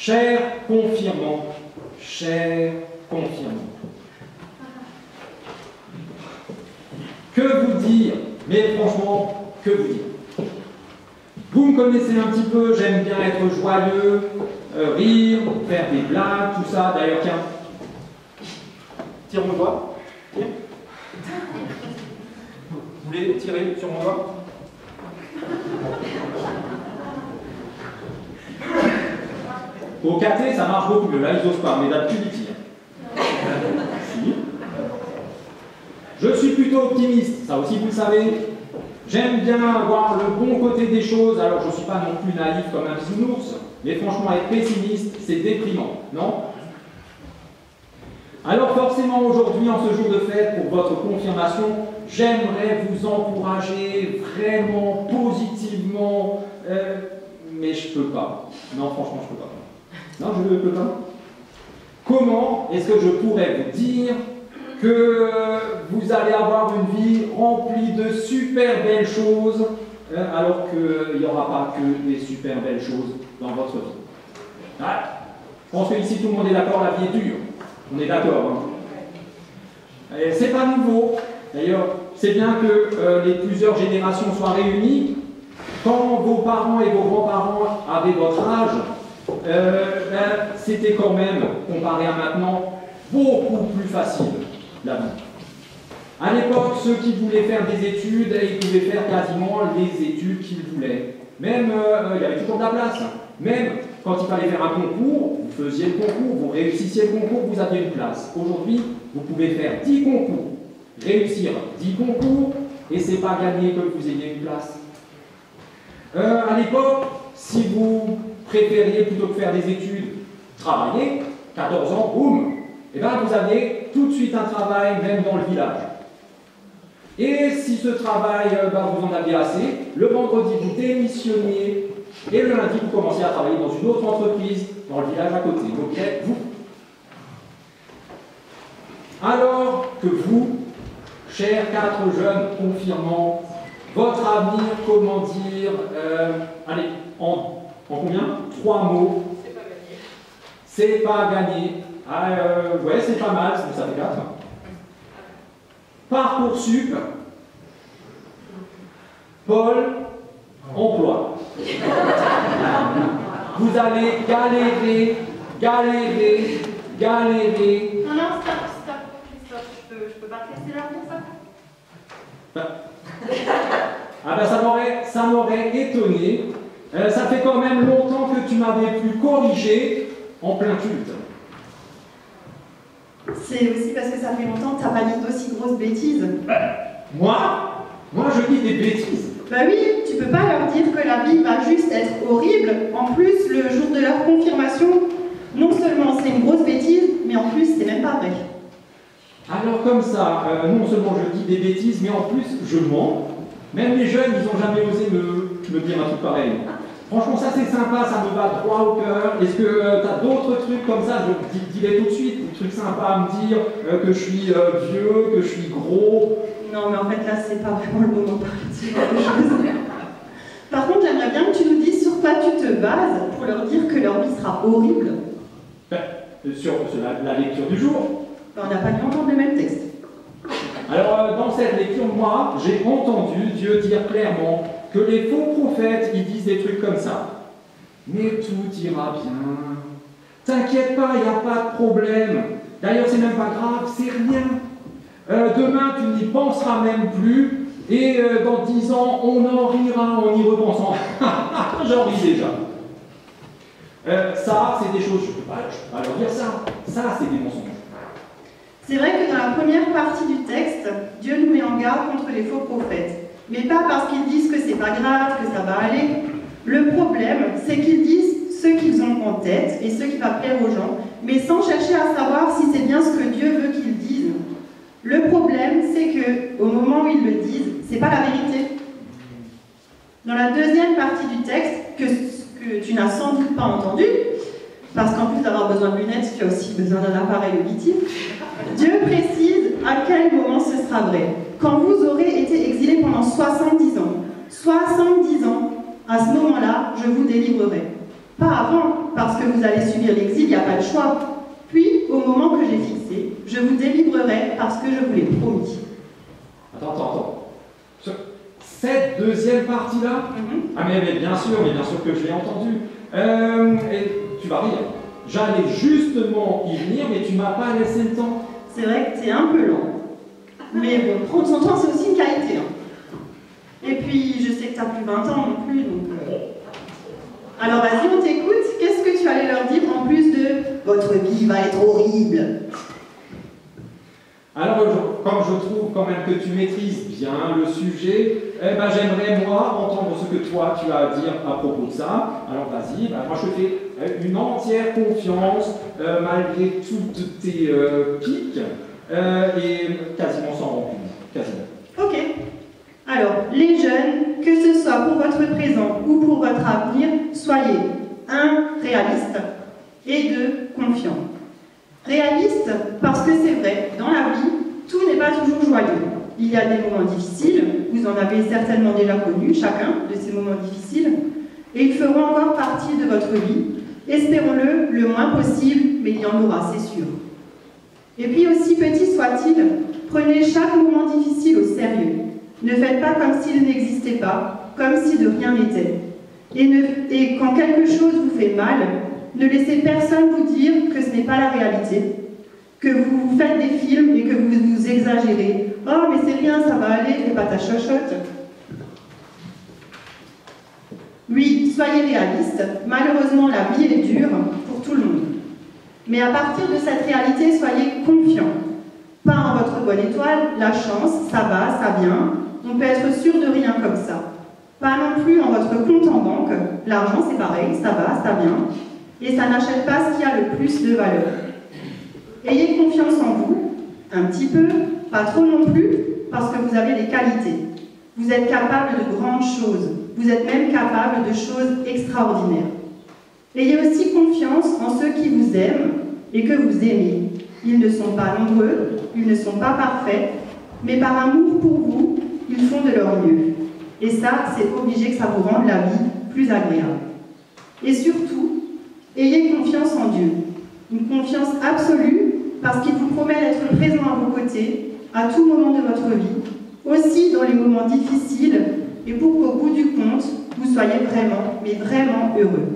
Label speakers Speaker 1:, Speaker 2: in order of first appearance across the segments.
Speaker 1: Cher confirmant, cher confirmant. Que vous dire? Mais franchement, que vous dire? Vous me connaissez un petit peu, j'aime bien être joyeux, rire, faire des blagues, tout ça. D'ailleurs, tiens, tire mon doigt. Tire. Vous voulez tirer sur mon doigt? Au caté, ça marche beaucoup mieux. Là, ils n'osent pas, mais d'habitude, ils tirent. Si. Je suis plutôt optimiste, ça aussi vous le savez. J'aime bien voir le bon côté des choses, alors je ne suis pas non plus naïf comme un bisounours, mais franchement, être pessimiste, c'est déprimant, non? Alors forcément, aujourd'hui, en ce jour de fête, pour votre confirmation, j'aimerais vous encourager vraiment positivement, mais je peux pas. Non, franchement, je peux pas. Non, je ne peux pas. Comment est-ce que je pourrais vous dire que vous allez avoir une vie remplie de super belles choses, alors qu'il n'y aura pas que des super belles choses dans votre vie? Ah, je pense qu'ici tout le monde est d'accord, la vie est dure. On est d'accord. Hein. C'est pas nouveau. D'ailleurs, c'est bien que les plusieurs générations soient réunies. Quand vos parents et vos grands-parents avaient votre âge, c'était quand même, comparé à maintenant, beaucoup plus facile, la vie. À l'époque, ceux qui voulaient faire des études, ils pouvaient faire quasiment les études qu'ils voulaient. Même, il y avait toujours de la place. Même quand il fallait faire un concours, vous faisiez le concours, vous réussissiez le concours, vous aviez une place. Aujourd'hui, vous pouvez faire 10 concours, réussir 10 concours, et c'est pas gagné que vous ayez une place. À l'époque, si vous préfériez plutôt que faire des études, travailler, 14 ans, boum, et bien vous aviez tout de suite un travail, même dans le village. Et si ce travail, vous en aviez assez, le vendredi vous démissionniez, et le lundi vous commenciez à travailler dans une autre entreprise, dans le village à côté. Donc, vous. Alors que vous, chers 4 jeunes confirmants, votre avenir, comment dire, allez, en combien? 3 mots. C'est pas gagné. Ouais, c'est pas mal, ça fait 4. Parcoursup, Pôle emploi. Vous allez galérer, galérer, galérer.
Speaker 2: Non, stop, Christophe, je peux pas te laisser là pour ça.
Speaker 1: Ah ben ça m'aurait étonné. Ça fait quand même longtemps que tu m'avais pu corriger en plein culte.
Speaker 3: C'est aussi parce que ça fait longtemps que tu n'as pas dit d'aussi grosses bêtises.
Speaker 1: Moi, je dis des bêtises.
Speaker 3: Bah oui, tu peux pas leur dire que la vie va juste être horrible. En plus, le jour de leur confirmation, non seulement c'est une grosse bêtise, mais en plus c'est même pas vrai.
Speaker 1: Alors comme ça, non seulement je dis des bêtises, mais en plus je mens. Même les jeunes, ils n'ont jamais osé me dire un truc pareil. Franchement, ça c'est sympa, ça me va droit au cœur. Est-ce que tu as d'autres trucs comme ça? Je dis-les tout de suite, des trucs sympas à me dire, que je suis vieux, que je suis gros.
Speaker 3: Non, mais en fait là, c'est pas vraiment le moment de parler de ce genre de choses. Par contre, j'aimerais bien que tu nous dises sur quoi tu te bases pour leur dire que leur vie sera horrible.
Speaker 1: Sur la lecture du jour.
Speaker 3: On n'a pas dû entendre le même texte.
Speaker 1: Alors, dans cette lecture, moi, j'ai entendu Dieu dire clairement que les faux prophètes, ils disent des trucs comme ça. Mais tout ira bien. T'inquiète pas, il n'y a pas de problème. D'ailleurs, c'est même pas grave, c'est rien. Demain, tu n'y penseras même plus. Et dans 10 ans, on en rira en y repensant. J'en ris déjà. Ça, c'est des choses, je ne peux pas leur dire ça. Ça, c'est des mensonges.
Speaker 3: C'est vrai que dans la première partie du texte, Dieu nous met en garde contre les faux prophètes. Mais pas parce qu'ils disent que c'est pas grave, que ça va aller. Le problème, c'est qu'ils disent ce qu'ils ont en tête et ce qui va plaire aux gens, mais sans chercher à savoir si c'est bien ce que Dieu veut qu'ils disent. Le problème, c'est que au moment où ils le disent, c'est pas la vérité. Dans la deuxième partie du texte, que tu n'as sans doute pas entendu, parce qu'en plus d'avoir besoin de lunettes, tu as aussi besoin d'un appareil auditif, Dieu précise à quel moment ce sera vrai. Quand vous aurez été exilés pendant 70 ans, 70 ans, à ce moment-là, je vous délivrerai. Pas avant, parce que vous allez subir l'exil, il n'y a pas de choix. Puis, au moment que j'ai fixé, je vous délivrerai parce que je vous l'ai promis.
Speaker 1: Attends. Cette deuxième partie-là Ah mais bien sûr que je l'ai entendu. Et tu vas rire. J'allais justement y venir, mais tu m'as pas laissé le temps.
Speaker 3: C'est vrai que t'es un peu lent. Mais bon, prendre son temps, c'est aussi une qualité. Et puis, je sais que t'as plus 20 ans non plus, donc... Alors vas-y, on t'écoute. Qu'est-ce que tu allais leur dire en plus de « Votre vie va être horrible ».
Speaker 1: Alors, comme je trouve quand même que tu maîtrises bien le sujet, j'aimerais moi entendre ce que toi tu as à dire à propos de ça. Alors vas-y, moi je te fais une entière confiance malgré toutes tes piques et quasiment sans rancune. Quasiment.
Speaker 3: Ok. Alors, les jeunes, que ce soit pour votre présent ou pour votre avenir, soyez 1. Réalistes et 2. Confiants. Réaliste parce que c'est vrai, dans la vie, tout n'est pas toujours joyeux. Il y a des moments difficiles, vous en avez certainement déjà connu, chacun de ces moments difficiles, et ils feront encore partie de votre vie, espérons-le le moins possible, mais il y en aura, c'est sûr. Et puis aussi petit soit-il, prenez chaque moment difficile au sérieux. Ne faites pas comme s'il n'existait pas, comme si de rien n'était. Et quand quelque chose vous fait mal, ne laissez personne vous dire que ce n'est pas la réalité, que vous faites des films et que vous exagérez. « Oh, mais c'est rien, ça va aller, fais pas ta chochotte. » Oui, soyez réalistes. Malheureusement, la vie est dure pour tout le monde. Mais à partir de cette réalité, soyez confiants. Pas en votre bonne étoile, la chance, ça va, ça vient. On peut être sûr de rien comme ça. Pas non plus en votre compte en banque. L'argent, c'est pareil, ça va, ça vient. Et ça n'achète pas ce qui a le plus de valeur. Ayez confiance en vous, un petit peu, pas trop non plus, parce que vous avez des qualités. Vous êtes capable de grandes choses. Vous êtes même capable de choses extraordinaires. Ayez aussi confiance en ceux qui vous aiment et que vous aimez. Ils ne sont pas nombreux, ils ne sont pas parfaits, mais par amour pour vous, ils font de leur mieux. Et ça, c'est obligé que ça vous rende la vie plus agréable. Et surtout, ayez confiance en Dieu. Une confiance absolue parce qu'il vous promet d'être présent à vos côtés à tout moment de votre vie, aussi dans les moments difficiles, et pour qu'au bout du compte, vous soyez vraiment, mais vraiment heureux.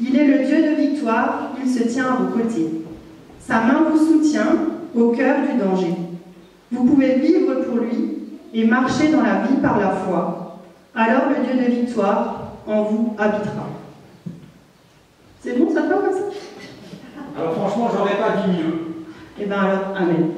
Speaker 3: Il est le Dieu de victoire, il se tient à vos côtés. Sa main vous soutient au cœur du danger. Vous pouvez vivre pour lui et marcher dans la vie par la foi. Alors le Dieu de victoire en vous habitera. C'est bon, ça te va comme ça?
Speaker 1: Alors franchement, j'aurais pas dit mieux.
Speaker 3: Eh bien alors, amen.